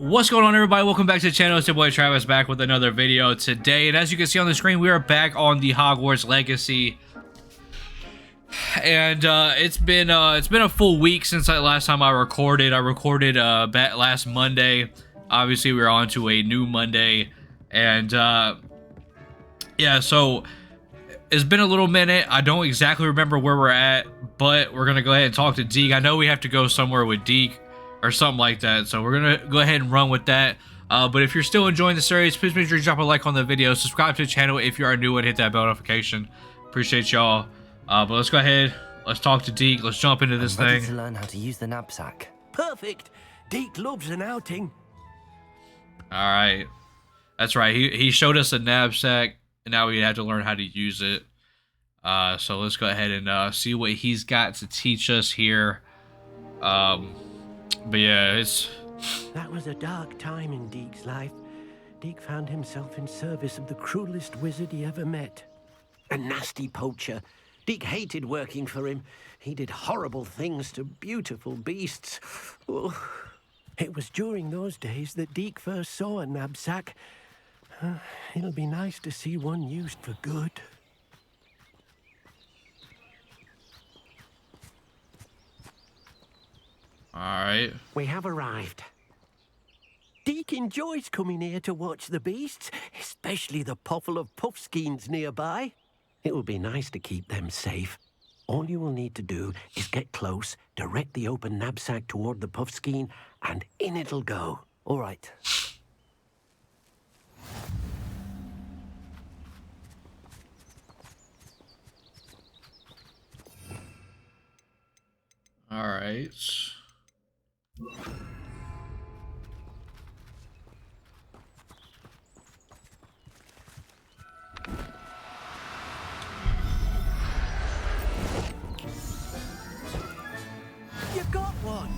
What's going on, everybody? Welcome back to the channel. It's your boy Travis back with another video today, and as you can see on the screen, we are back on the Hogwarts Legacy. And it's been a full week since last time I recorded. I recorded back last Monday. Obviously, we're on to a new Monday, and yeah, so it's been a little minute. I don't exactly remember where we're at, but we're gonna go ahead and talk to Deke. I know we have to go somewhere with Deke or something like that, so we're gonna go ahead and run with that. But if you're still enjoying the series, please make sure you drop a like on the video, subscribe to the channel if you are new, and hit that bell notification. Appreciate y'all. But let's go ahead, let's talk to Deke. Let's jump into this ready thing. to learn how to use the knapsack. Perfect. Deke loves an outing. All right, that's right. He showed us a knapsack, and now we have to learn how to use it. So let's go ahead and see what he's got to teach us here. But yeah, That was a dark time in Deke's life. Deke found himself in service of the cruelest wizard he ever met. A nasty poacher. Deke hated working for him. He did horrible things to beautiful beasts. Oh. It was during those days that Deke first saw a knapsack. It'll be nice to see one used for good. Alright. We have arrived. Deke enjoys coming here to watch the beasts, especially the potful of puffskeins nearby. It will be nice to keep them safe. All you will need to do is get close, direct the open knapsack toward the puffskein, and in it'll go. All right. Alright. You got one!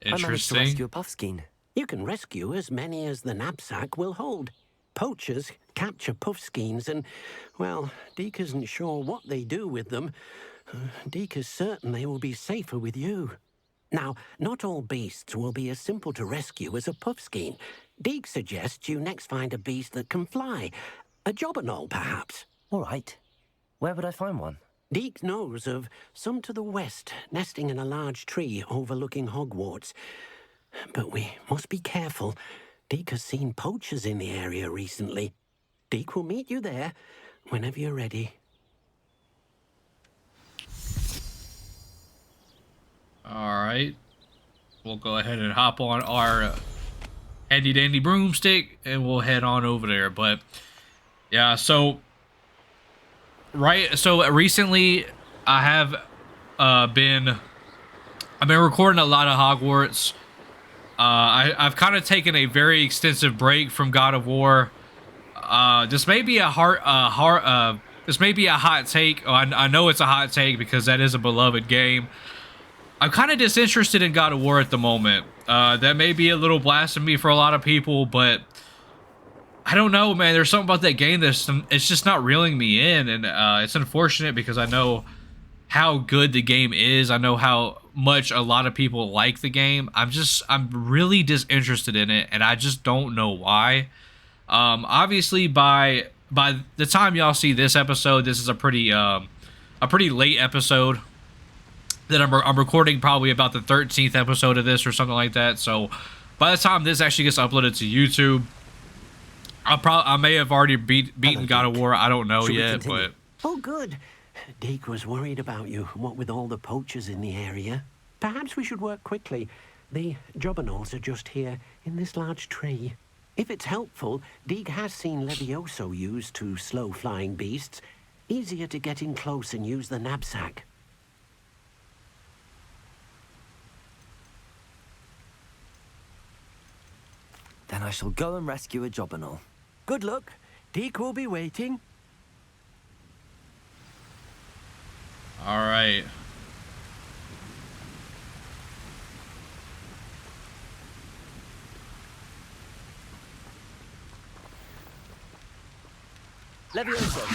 I managed to Interesting. rescue a puffskein. You can rescue as many as the knapsack will hold. Poachers capture puffskeins and, well, Deke isn't sure what they do with them. Deke is certain they will be safer with you. Now, not all beasts will be as simple to rescue as a puffskein. Deke suggests you next find a beast that can fly. A jobberknoll, perhaps. All right. Where would I find one? Deke knows of some to the west, nesting in a large tree overlooking Hogwarts. But we must be careful. Deke has seen poachers in the area recently. Deke will meet you there whenever you're ready. Alright. We'll go ahead and hop on our handy dandy broomstick and we'll head on over there. But yeah, so recently I have I've been recording a lot of Hogwarts. I've kind of taken a very extensive break from God of War. This may be a this may be a hot take. Oh, I know it's a hot take because that is a beloved game. I'm kind of disinterested in God of War at the moment. That may be a little blasphemy for a lot of people, but I don't know, man. There's something about that game that's it's just not reeling me in, and it's unfortunate because I know how good the game is. I know how much a lot of people like the game. I'm really disinterested in it, and I just don't know why. Obviously, by the time y'all see this episode, this is a pretty late episode that I'm recording, probably about the 13th episode of this or something like that. So by the time this actually gets uploaded to YouTube, I may have already beaten God of War. I don't know yet, but Oh, good. Deke was worried about you, what with all the poachers in the area. Perhaps we should work quickly. The jobberknolls are just here, in this large tree. If it's helpful, Deke has seen Levioso used to slow flying beasts. Easier to get in close and use the knapsack. Then I shall go and rescue a jobberknoll. Good luck. Deke will be waiting. all right. Levioso.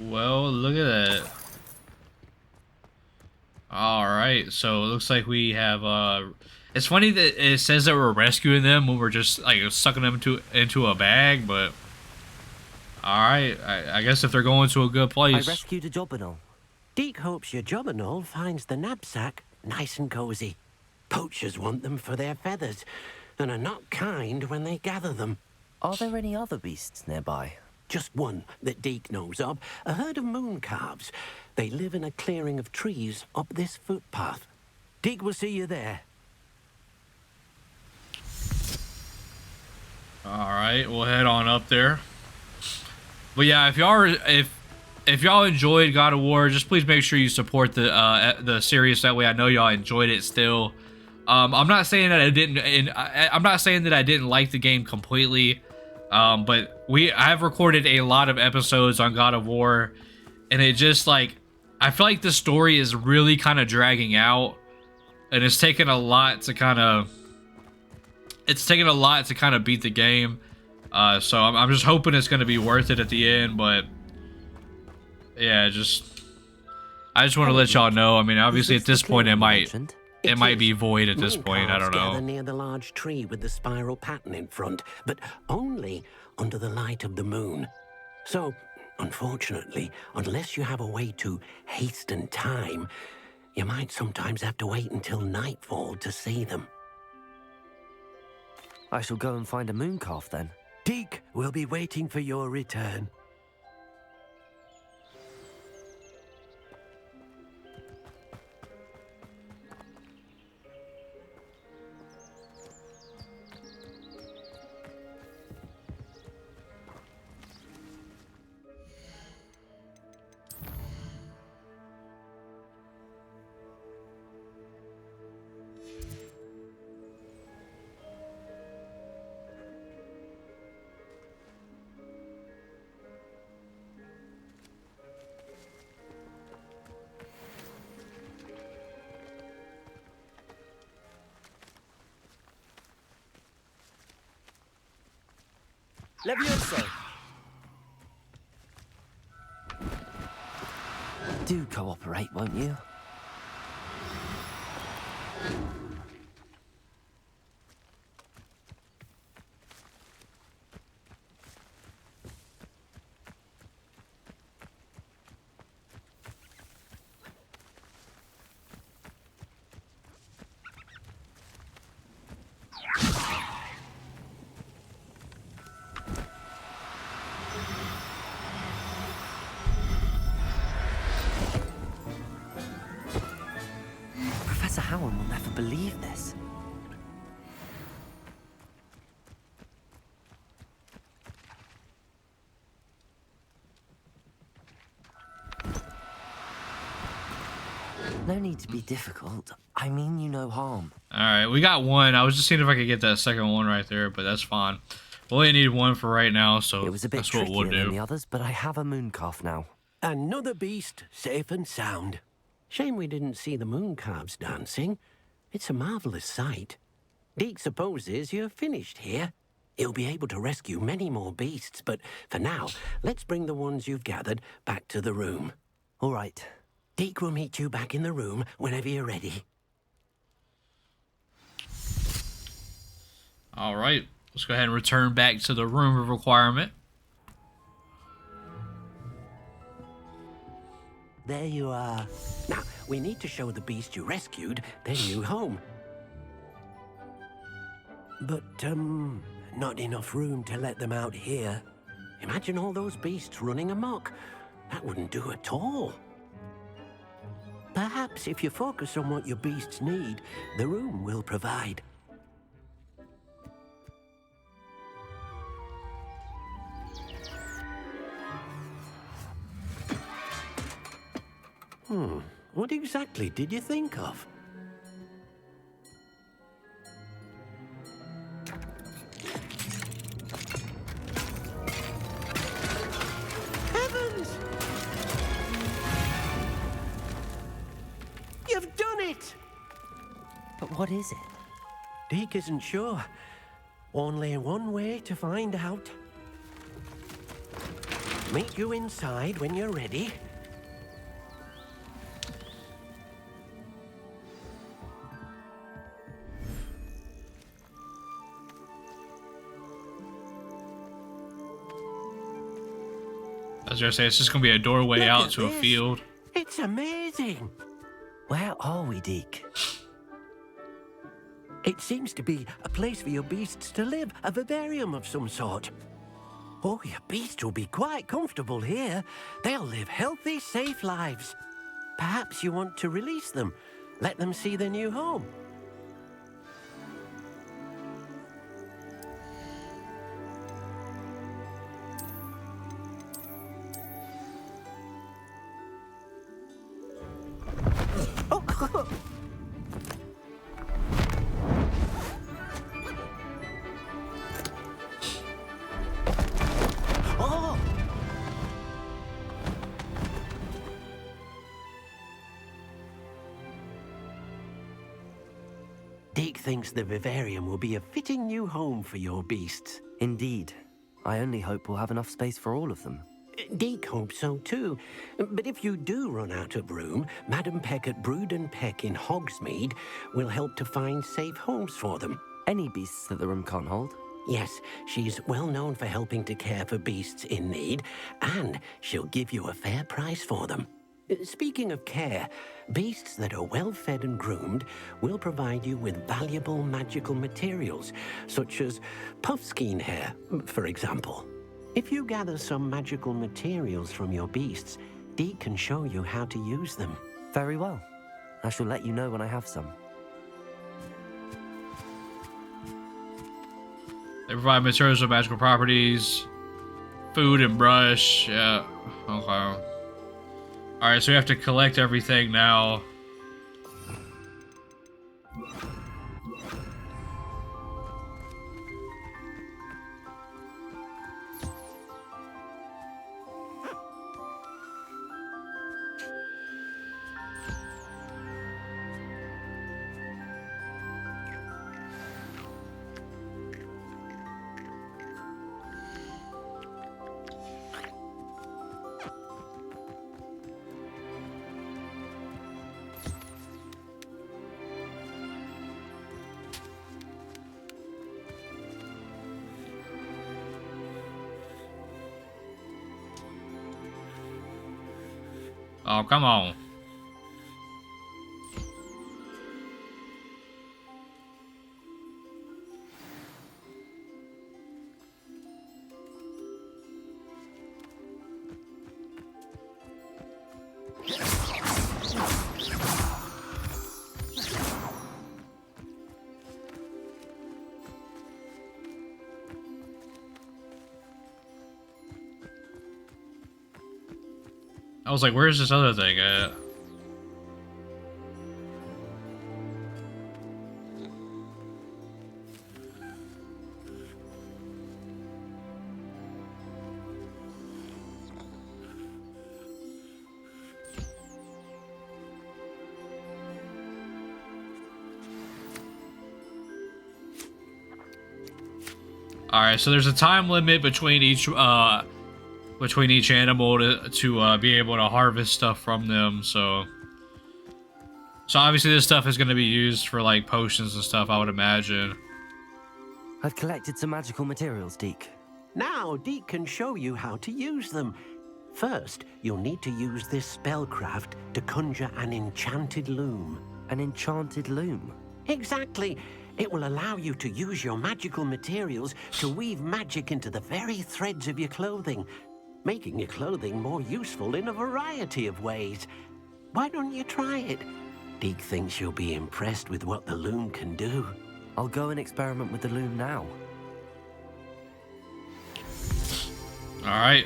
Well, look at that. All right, so it looks like we have. It's funny that it says that we're rescuing them when we're just like sucking them into a bag, but all right, I guess if they're going to a good I place. rescued a jobberknoll. Deke hopes your jobberknoll finds the knapsack nice and cozy. Poachers want them for their feathers, and are not kind when they gather them. Are there any other beasts nearby? Just one that Deke knows of, a herd of moon calves. They live in a clearing of trees up this footpath. Deke will see you there. All right, we'll head on up there. But yeah, if y'all enjoyed God of War, just please make sure you support the series. That way, I know y'all enjoyed it still. I'm not saying that I didn't, and I'm not saying that I didn't like the game completely. But I've recorded a lot of episodes on God of War, and it just like I feel like the story is really kind of dragging out, and it's taken a lot to kind of beat the game. So I'm just hoping it's going to be worth it at the end. But yeah, I just want to let y'all know. I mean, obviously at this point it might be void at this point. I don't know. Gather near the large tree with the spiral pattern in front, but only under the light of the moon. So, unfortunately, unless you have a way to hasten time, you might sometimes have to wait until nightfall to see them. I shall go and find a moon calf then. Deke will be waiting for your return. Levioso! Do cooperate, won't you? Professor Howard will never believe this. No need to be difficult. I mean you no harm. All right, we got one. I was just seeing if I could get that second one right there, but that's fine. We only need one for right now, so It was a bit that's what trickier we'll than do. the others, but I have a moon calf now. Another beast, safe and sound. Shame we didn't see the moon calves dancing. It's a marvelous sight. Deke supposes you're finished here. He'll be able to rescue many more beasts, but for now, let's bring the ones you've gathered back to the room. All right. Deke will meet you back in the room whenever you're ready. All right, let's go ahead and return back to the room of requirement. There you are. Now, we need to show the beast you rescued their new home. But, not enough room to let them out here. Imagine all those beasts running amok. That wouldn't do at all. Perhaps if you focus on what your beasts need, the room will provide. What exactly did you think of? Heavens! You've done it! But what is it? Deke isn't sure. Only one way to find out. Meet you inside when you're ready. I was gonna say, it's just gonna be a doorway Look out at to a this. field. It's amazing. Where are we, Deke? It seems to be a place for your beasts to live, a vivarium of some sort. Oh, your beasts will be quite comfortable here. They'll live healthy, safe lives. Perhaps you want to release them, let them see their new home. Oh! Deke thinks the vivarium will be a fitting new home for your beasts. Indeed. I only hope we'll have enough space for all of them. Deke hopes so too. But if you do run out of room, Madam Peck at Brood and Peck in Hogsmeade will help to find safe homes for them. Any beasts that the room can't hold? Yes, she's well known for helping to care for beasts in need, and she'll give you a fair price for them. Speaking of care, beasts that are well fed and groomed will provide you with valuable magical materials, such as puffskein hair, for example. If you gather some magical materials from your beasts, Deke can show you how to use them. Very well. I shall let you know when I have some. They provide materials with magical properties, food and brush. Yeah. Okay. All right, so we have to collect everything now. Oh, come on. I was like, where's this other thing at? All right, so there's a time limit between each animal to be able to harvest stuff from them. So obviously this stuff is going to be used for like potions and stuff, I would imagine. I've collected some magical materials, Deke. Now, Deke can show you how to use them. First, you'll need to use this spellcraft to conjure an enchanted loom. An enchanted loom? Exactly. It will allow you to use your magical materials to weave magic into the very threads of your clothing, making your clothing more useful in a variety of ways. Why don't you try it? Deke thinks you'll be impressed with what the loom can do. I'll go and experiment with the loom now. All right.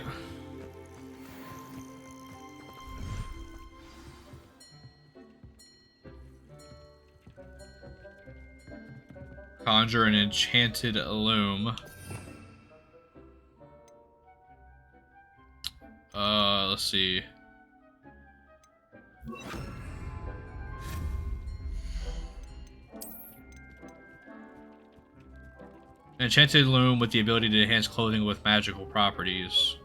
Conjure an enchanted loom. Let's see. An enchanted loom with the ability to enhance clothing with magical properties.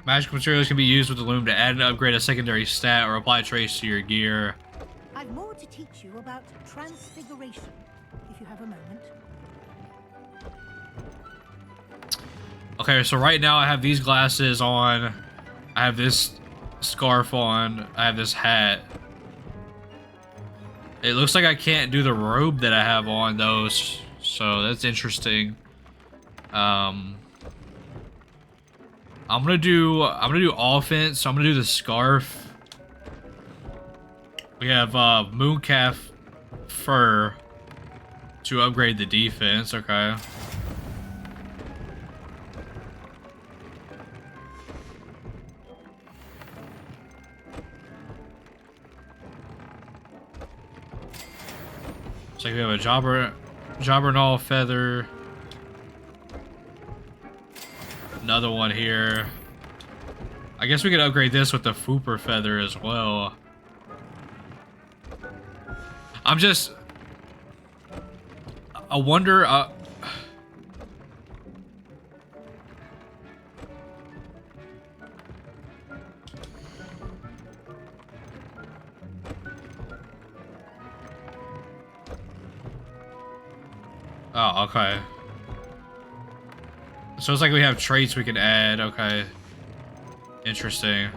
Magic materials can be used with the loom to add and upgrade a secondary stat or apply traits to your gear. I've more to teach you about transfiguration, if you have a moment. Okay, so right now I have these glasses on. I have this scarf on. I have this hat. It looks like I can't do the robe that I have on those, so that's interesting. I'm gonna do offense. So I'm gonna do the scarf. We have mooncalf fur to upgrade the defense. Okay. So we have a Jobbernall feather. Another one here. I guess we could upgrade this with the Fooper feather as well. I wonder, oh, okay. So it's like we have traits we can add. Okay. Interesting.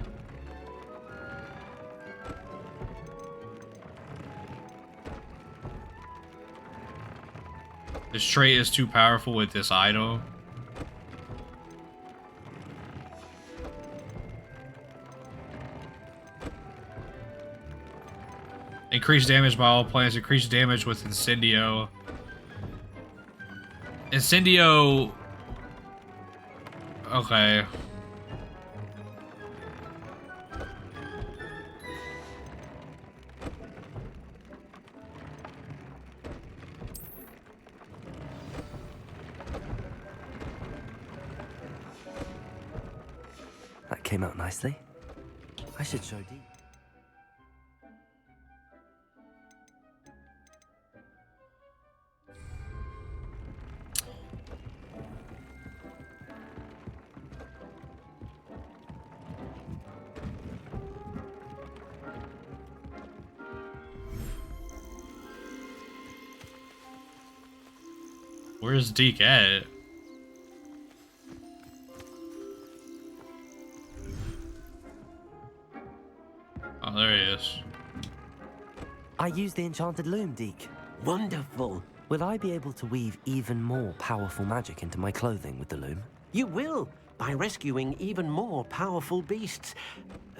This trait is too powerful with this item. Increase damage by all plants. Increase damage with Incendio. Incendio... Okay. That came out nicely. I should show Dee. Where's Deke at? Oh, there he is. I used the enchanted loom, Deke. Wonderful. Will I be able to weave even more powerful magic into my clothing with the loom? You will, by rescuing even more powerful beasts.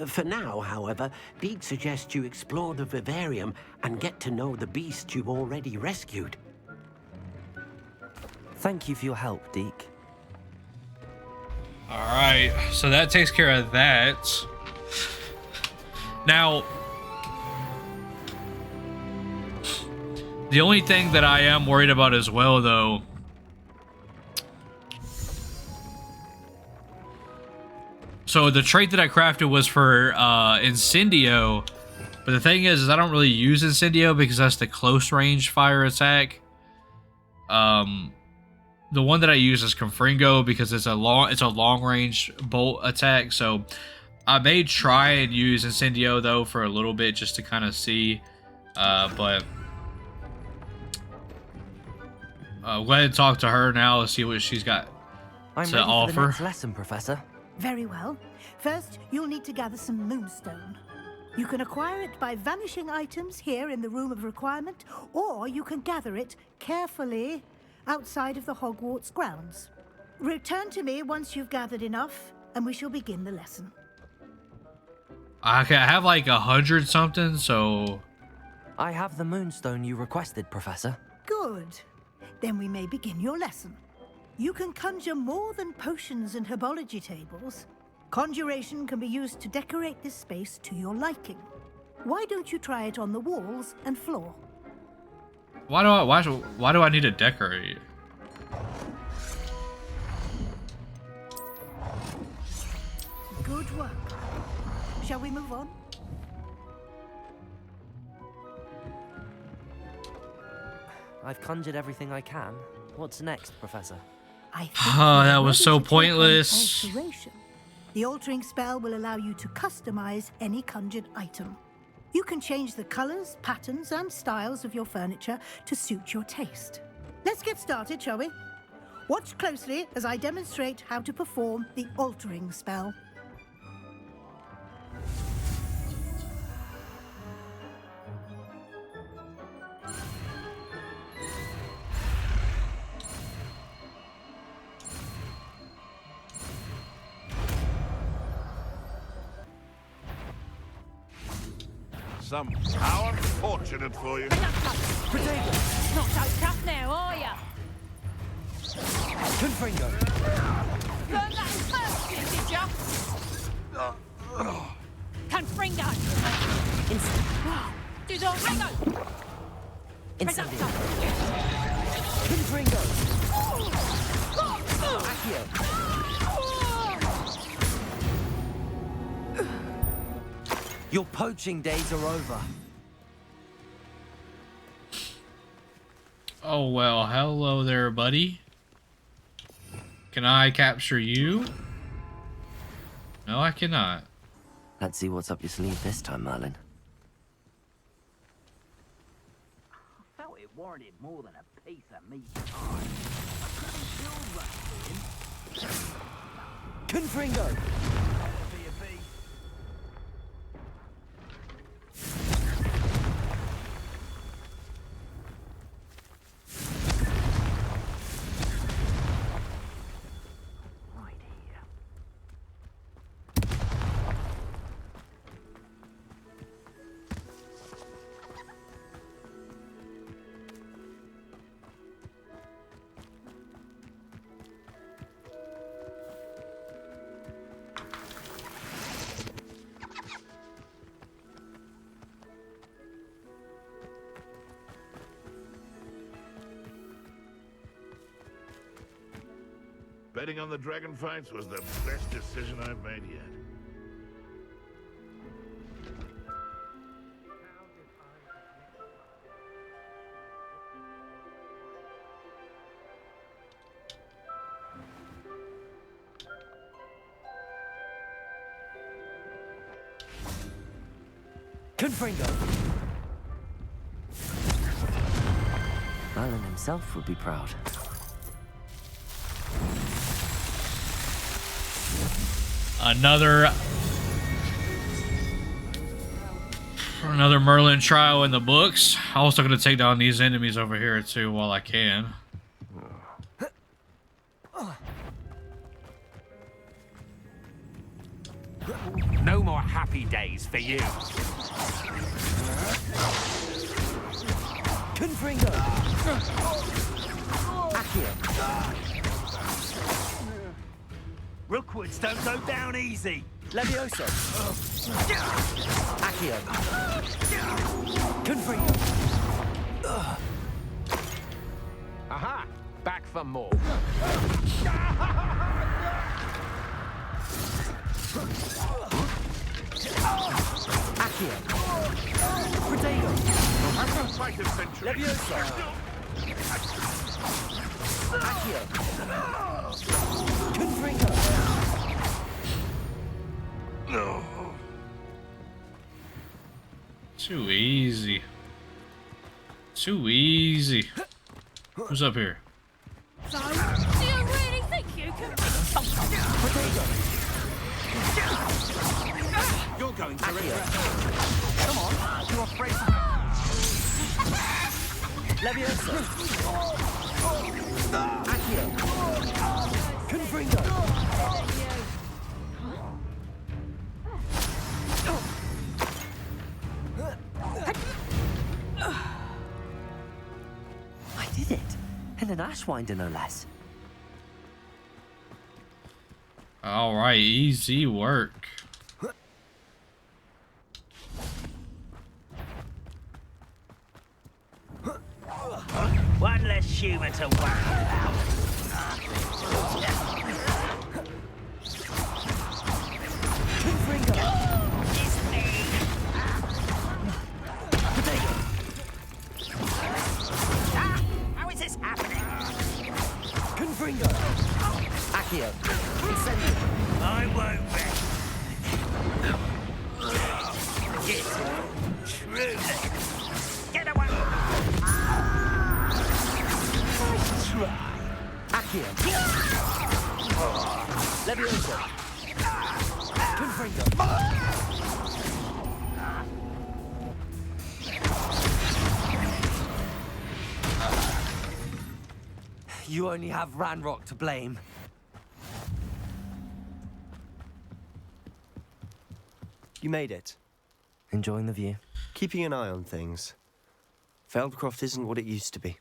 For now, however, Deed suggests you explore the vivarium and get to know the beasts you've already rescued. Thank you for your help, Deke. Alright, so that takes care of that. Now, the only thing that I am worried about as well, though, so the trait that I crafted was for Incendio, but the thing is I don't really use Incendio because that's the close range fire attack. The one that I use is Confringo because it's a long range bolt attack. So I may try and use Incendio though for a little bit just to kind of see. But go ahead and talk to her now. Let's see what she's got I'm to ready offer. for the next lesson, Professor. Very well. First, you'll need to gather some moonstone. You can acquire it by vanishing items here in the Room of Requirement, or you can gather it carefully outside of the Hogwarts grounds. Return to me once you've gathered enough, and we shall begin the lesson. Okay, I have like 100 something, so... I have the moonstone you requested, Professor. Good. Then we may begin your lesson. You can conjure more than potions and herbology tables. Conjuration can be used to decorate this space to your liking. Why don't you try it on the walls and floor? Why do I need to decorate? Good work. Shall we move on? I've conjured everything I can. What's next, Professor? I think Oh, we're that was ready so to take on pointless. alteration. The altering spell will allow you to customize any conjured item. You can change the colors, patterns, and styles of your furniture to suit your taste. Let's get started, shall we? Watch closely as I demonstrate how to perform the altering spell. How unfortunate for you. Not so tough now, are ya? Confringo. Learn that in first year, did ya? Confringo. Didongo. Incendio. Confringo. Accio. Your poaching days are over. Oh, well, hello there, buddy. Can I capture you? No, I cannot. Let's see what's up your sleeve this time, Merlin. I felt it warranted more than a piece of meat pie. I couldn't kill that thing. Confringo. Be a beast. Right here. Betting on the dragon fights was the best decision I've made yet. Confringo. Merlin himself would be proud. Another Merlin trial in the books. Also going to take down these enemies over here too while I can. No more happy days for you. Confringo. Accio. Rookwoods don't go down easy. Levioso. Accio. Confringo. Aha! Back for more. Accio. Protego. Fight a century. Levioso. Accio. Confringo. No. Too easy. Too easy. Who's up here? So, do you really think you can You're going to Accio. Come on, you're afraid. Levioso. Accio. Confringo. I did it. And an Ashwinder, no less. All right, easy work. One less humour to worry about. Confringo. It's me. How is this happening? Confringo. Accio. Incendio. I won't rest. here. Leviosa. Confringo. You only have Ranrock to blame. You made it. Enjoying the view? Keeping an eye on things. Feldcroft isn't what it used to be.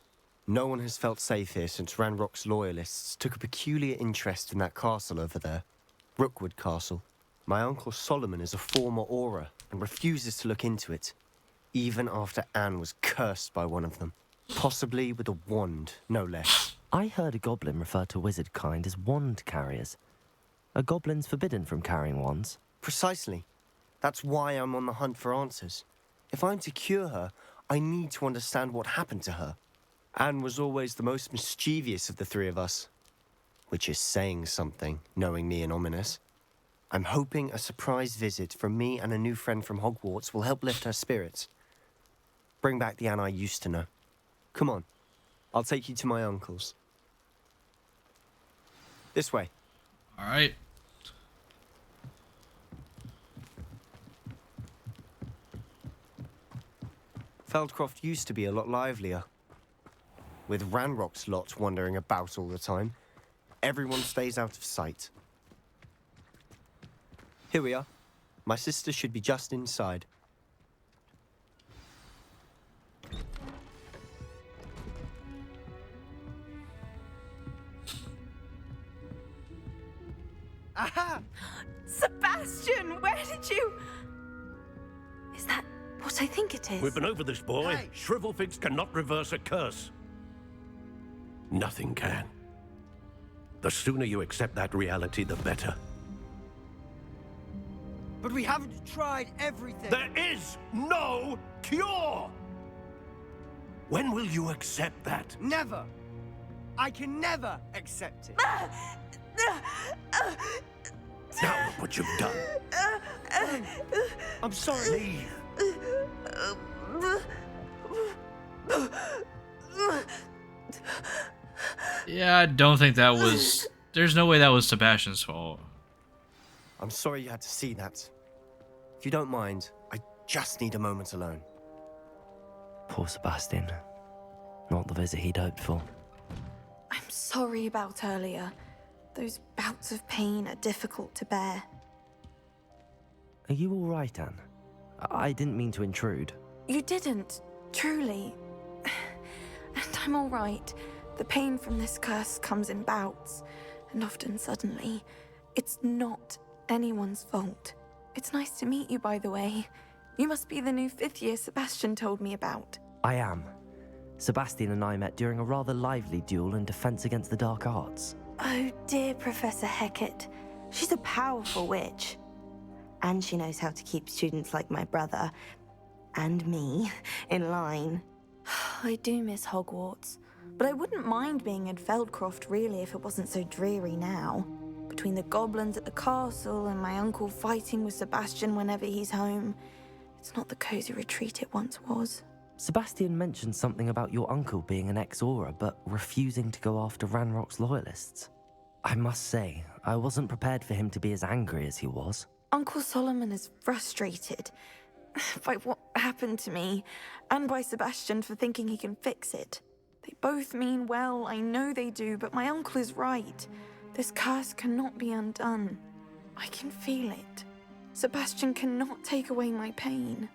No one has felt safe here since Ranrock's loyalists took a peculiar interest in that castle over there. Rookwood Castle. My uncle Solomon is a former Auror and refuses to look into it, even after Anne was cursed by one of them. Possibly with a wand, no less. I heard a goblin refer to wizard kind as wand carriers. Are goblins forbidden from carrying wands? Precisely. That's why I'm on the hunt for answers. If I'm to cure her, I need to understand what happened to her. Anne was always the most mischievous of the three of us. Which is saying something, knowing me and Ominous. I'm hoping a surprise visit from me and a new friend from Hogwarts will help lift her spirits. Bring back the Anne I used to know. Come on, I'll take you to my uncle's. This way. All right. Feldcroft used to be a lot livelier. With Ranrock's lot wandering about all the time, everyone stays out of sight. Here we are. My sister should be just inside. Aha! Sebastian, where did you... Is that what I think it is? We've been over this, boy. Hey. Shrivelfigs cannot reverse a curse. Nothing can. The sooner you accept that reality, the better. But we haven't tried everything. There is no cure! When will you accept that? Never. I can never accept it. Now look what you've done. I'm sorry. Leave. Yeah, I don't think that was... There's no way that was Sebastian's fault. I'm sorry you had to see that. If you don't mind, I just need a moment alone. Poor Sebastian. Not the visit he'd hoped for. I'm sorry about earlier. Those bouts of pain are difficult to bear. Are you all right, Anne? I didn't mean to intrude. You didn't, truly. And I'm all right. The pain from this curse comes in bouts, and often suddenly. It's not anyone's fault. It's nice to meet you, by the way. You must be the new 5th year Sebastian told me about. I am. Sebastian and I met during a rather lively duel in Defense Against the Dark Arts. Oh dear, Professor Hecat. She's a powerful witch. And she knows how to keep students like my brother, and me, in line. I do miss Hogwarts, but I wouldn't mind being in Feldcroft really if it wasn't so dreary now. Between the goblins at the castle and my uncle fighting with Sebastian whenever he's home, it's not the cozy retreat it once was. Sebastian mentioned something about your uncle being an ex-Auror, but refusing to go after Ranrock's loyalists. I must say, I wasn't prepared for him to be as angry as he was. Uncle Solomon is frustrated by what happened to me, and by Sebastian for thinking he can fix it. They both mean well, I know they do, but my uncle is right. This curse cannot be undone. I can feel it. Sebastian cannot take away my pain.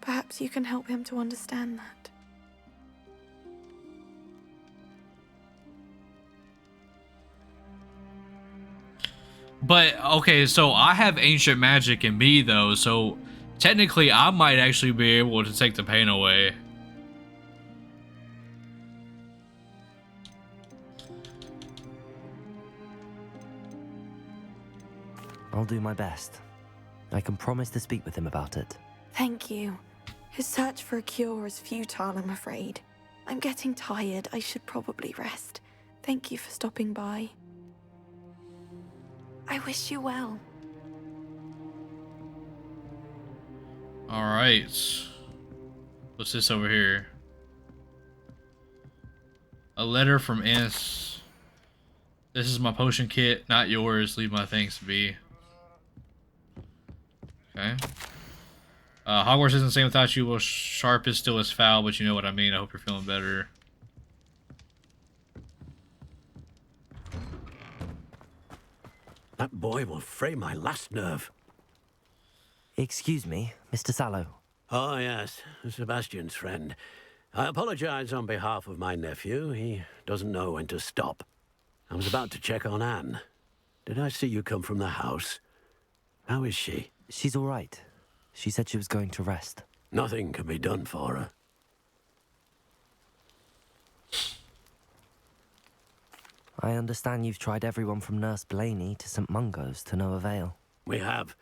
Perhaps you can help him to understand that. But, okay, so I have ancient magic in me, though, so technically I might actually be able to take the pain away. I'll do my best. I can promise to speak with him about it. Thank you. His search for a cure is futile, I'm afraid. I'm getting tired. I should probably rest. Thank you for stopping by. I wish you well. Alright. What's this over here? A letter from This is my potion kit, not yours. Leave my things to be. Okay. Hogwarts isn't the same without you. Well, sharp is still as foul, but you know what I mean. I hope you're feeling better. That boy will fray my last nerve. Excuse me, Mr. Sallow. Oh, yes, Sebastian's friend. I apologize on behalf of my nephew. He doesn't know when to stop. I was about to check on Anne. Did I see you come from the house? How is she? She's all right. She said she was going to rest. Nothing can be done for her. I understand you've tried everyone from Nurse Blaney to St. Mungo's to no avail. We have.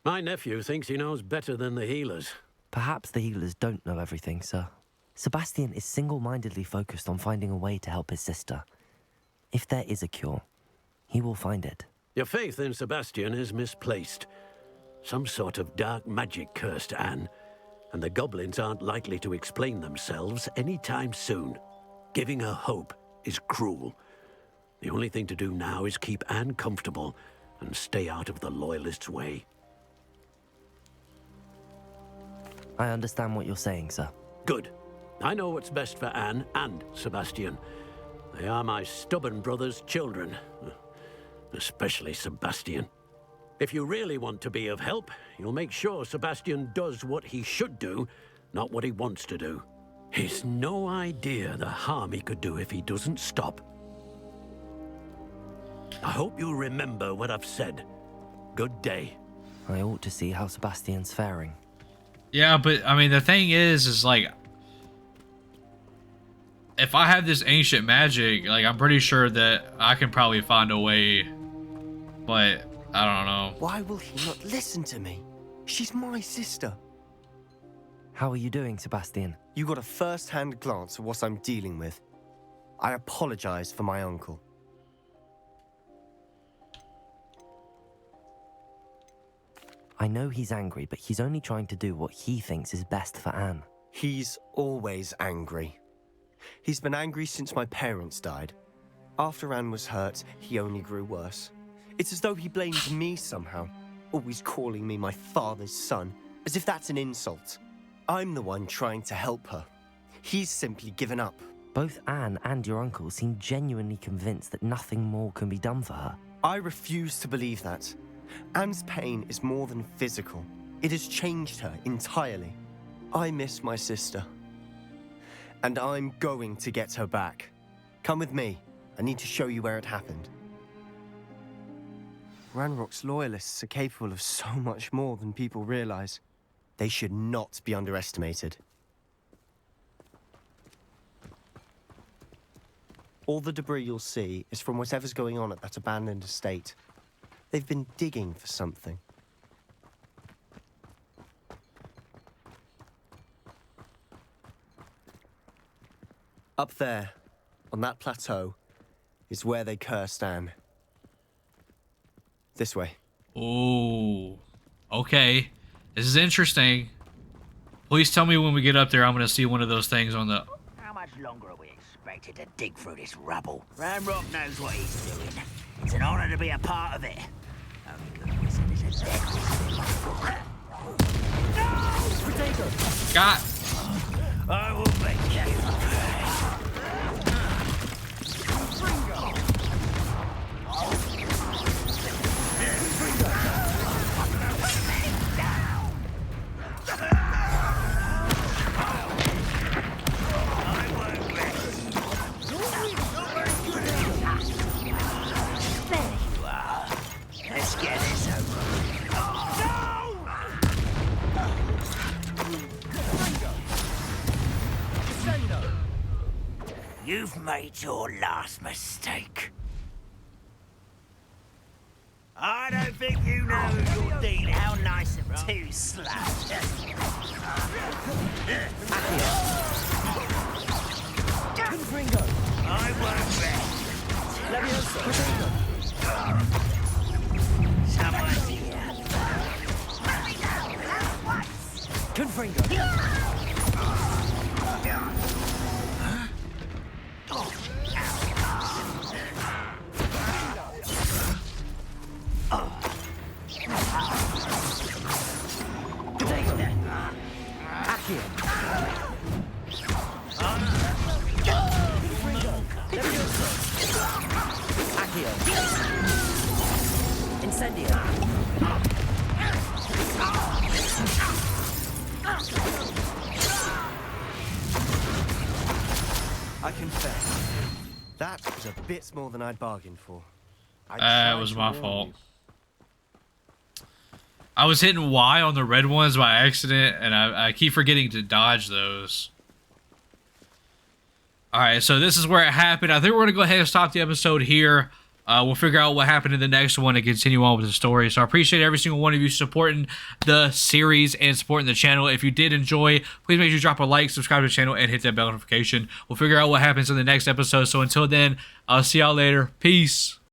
My nephew thinks he knows better than the healers. Perhaps the healers don't know everything, sir. Sebastian is single-mindedly focused on finding a way to help his sister. If there is a cure, he will find it. Your faith in Sebastian is misplaced. Some sort of dark magic cursed Anne, and the goblins aren't likely to explain themselves anytime soon. Giving her hope is cruel. The only thing to do now is keep Anne comfortable and stay out of the Loyalists' way. I understand what you're saying, sir. Good. I know what's best for Anne and Sebastian. They are my stubborn brother's children. Especially Sebastian. If you really want to be of help, you'll make sure Sebastian does what he should do, not what he wants to do. He's no idea the harm he could do if he doesn't stop. I hope you'll remember what I've said. Good day. I ought to see how Sebastian's faring. Yeah, but I mean, the thing is like, if I have this ancient magic, like, I'm pretty sure that I can probably find a way, but I don't know. Why will he not listen to me? She's my sister. How are you doing, Sebastian? You got a first-hand glance at what I'm dealing with. I apologize for my uncle. I know he's angry, but he's only trying to do what he thinks is best for Anne. He's always angry. He's been angry since my parents died. After Anne was hurt, he only grew worse. It's as though he blames me somehow, always calling me my father's son, as if that's an insult. I'm the one trying to help her. He's simply given up. Both Anne and your uncle seem genuinely convinced that nothing more can be done for her. I refuse to believe that. Anne's pain is more than physical. It has changed her entirely. I miss my sister. And I'm going to get her back. Come with me. I need to show you where it happened. Ranrock's loyalists are capable of so much more than people realize. They should not be underestimated. All the debris you'll see is from whatever's going on at that abandoned estate. They've been digging for something. Up there, on that plateau, is where they cursed Anne. This way. Oh, okay. This is interesting. Please tell me when we get up there, I'm going to see one of those things on the... How much longer are we expected to dig through this rubble? Ranrock knows what he's doing. It's an honor to be a part of it. Only good wizard is a dead wizard. No! God! I will make you. You've made your last mistake. I don't think you know who you're dealing. How nice of two slaps. I won't rest. Someone's here. I confess, that was a bit more than I'd bargained for. It was my fault. I was hitting Y on the red ones by accident, and I keep forgetting to dodge those. Alright, so this is where it happened. I think we're going to go ahead and stop the episode here. We'll figure out what happened in the next one and continue on with the story. So I appreciate every single one of you supporting the series and supporting the channel. If you did enjoy, please make sure you drop a like, subscribe to the channel, and hit that bell notification. We'll figure out what happens in the next episode. So until then, I'll see y'all later. Peace.